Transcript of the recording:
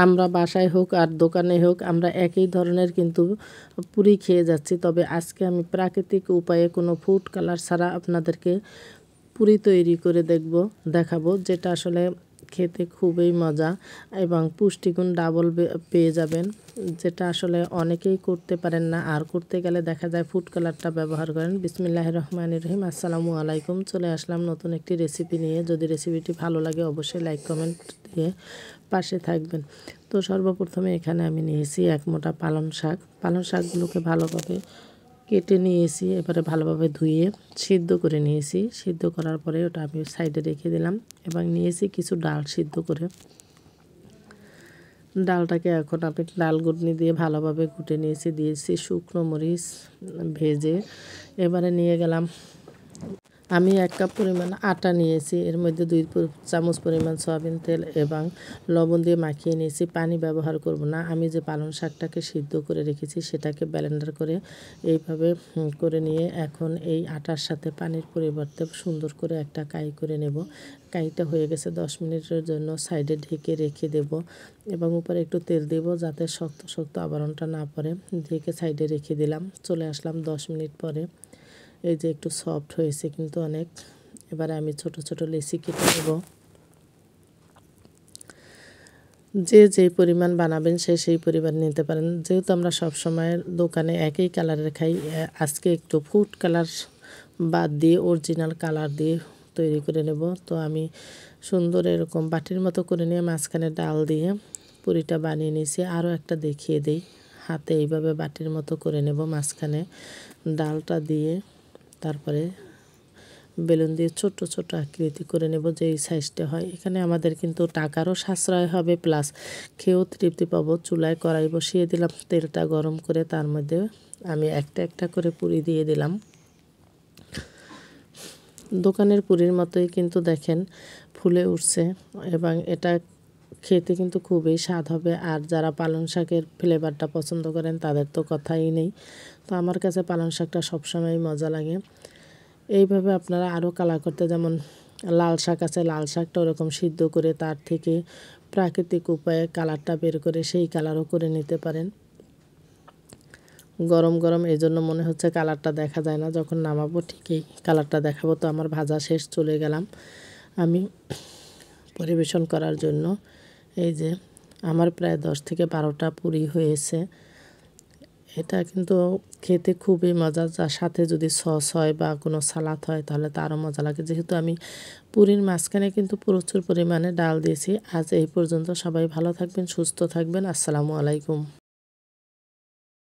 আমরা বাসায় হোক আর দোকানে হোক আমরা একই ধরনের কিন্তু পুরি খেয়ে যাচ্ছি। তবে আজকে আমি প্রাকৃতিক উপায়ে কোনো ফুড কালার ছাড়া আপনাদেরকে পুরি তৈরি করে দেখাবো, যেটা আসলে খেতে খুবই মজা এবং পুষ্টিগুণ ডাবল পেয়ে যাবেন, যেটা আসলে অনেকেই করতে পারেন না, আর করতে গেলে দেখা যায় ফুড কালারটা ব্যবহার করেন। বিসমিল্লাহির রহমানির রহিম। আসসালামু আলাইকুম। চলে আসলাম নতুন একটি রেসিপি নিয়ে। যদি রেসিপিটি ভালো লাগে অবশ্যই লাইক কমেন্ট দিয়ে পাশে থাকবেন। তো সর্বপ্রথমে এখানে আমি নিয়েছি এক মোটা পালং শাক। পালং শাকগুলোকে ভালোভাবে কেটে নিয়েছি, এবারে ভালোভাবে ধুয়ে সিদ্ধ করে নিয়েছি। সিদ্ধ করার পরে ওটা আমি সাইডে রেখে দিলাম এবং নিয়েছি কিছু ডাল সিদ্ধ করে। ডালটাকে এখন আমি ডাল ঘুটনি দিয়ে ভালোভাবে ঘুটে নিয়েছি, দিয়েছি শুকনো মরিচ ভেজে। এবারে নিয়ে গেলাম, আমি 1 কাপ পরিমাণ আটা নিয়েছি, এর মধ্যে 2 চামচ পরিমাণ সয়াবিন তেল এবং লবণ দিয়ে মাখিয়ে নিয়েছি। পানি ব্যবহার করব না। আমি যে পালং শাকটাকে সিদ্ধ করে রেখেছি সেটাকে ব্লেন্ডার করে এইভাবে করে নিয়ে এখন এই আটার সাথে পানির পরিবর্তে সুন্দর করে একটা কাই করে নেব। কাইটা হয়ে গেছে, 10 মিনিটের জন্য সাইডে ঢেকে রেখে দেব এবং উপরে একটু তেল দেব যাতে শক্ত শক্ত আবরণটা না পড়ে। ঢেকে সাইডে রেখে দিলাম। চলে আসলাম 10 মিনিট পরে। এই যে একটু সফট হয়েছে কিন্তু অনেক। এবারে আমি ছোট ছোট লেচি কেটে নেব। যে যেই পরিমাণ বানাবেন সেই পরিমাণ নিতে পারেন। যেহেতু আমরা সব সময় দোকানে একই কালারের খাই, আজকে একটু ফুড কালার বাদ দিয়ে অরিজিনাল কালার দিয়ে তৈরি করে নেব। তো আমি সুন্দর এরকম বাটির মতো করে নিয়ে মাঝখানে ডাল দিয়ে পুরিটা বানিয়ে নিয়েছি। আরও একটা দেখিয়ে দিই, হাতে এইভাবে বাটির মতো করে নেব, মাঝখানে ডালটা দিয়ে তারপরে বেলুন দিয়ে ছোট ছোট আকৃতি করে নেব, যে এই সাইজটা হয়। এখানে আমাদের কিন্তু টাকারও সাশ্রয় হবে, প্লাস খেয়েও তৃপ্তি পাবো। চুলায় কড়াই বসিয়ে দিলাম, তেলটা গরম করে তার মধ্যে আমি একটা একটা করে পুরি দিয়ে দিলাম। দোকানের পুরির মতোই কিন্তু দেখেন ফুলে উঠছে এবং এটা খেতে কিন্তু খুবই স্বাদ হবে। আর যারা পালং শাকের ফ্লেভারটা পছন্দ করেন তাদের তো কথাই নেই। তো আমার কাছে পালং শাকটা সবসময় মজা লাগে। এইভাবে আপনারা আরও কালার করতে, যেমন লাল শাক আছে, লাল শাকটা ওরকম সিদ্ধ করে তার থেকে প্রাকৃতিক উপায়ে কালারটা বের করে সেই কালারও করে নিতে পারেন। গরম গরম এই জন্য মনে হচ্ছে কালারটা দেখা যায় না, যখন নামাবো ঠিকই কালারটা দেখাবো। তো আমার ভাজা শেষ, চলে গেলাম আমি পরিবেশন করার জন্য। এই যে আমার প্রায় 10 থেকে 12টা পুরি হয়েছে। এটা কিন্তু খেতে খুবই মজা, যার সাথে যদি সস হয় বা কোনো সালাদ হয় তাহলে তো আরও মজা লাগে। যেহেতু আমি পুরির মাঝখানে কিন্তু প্রচুর পরিমাণে ডাল দিয়েছি। আজ এই পর্যন্ত। সবাই ভালো থাকবেন, সুস্থ থাকবেন। আসসালামু আলাইকুম।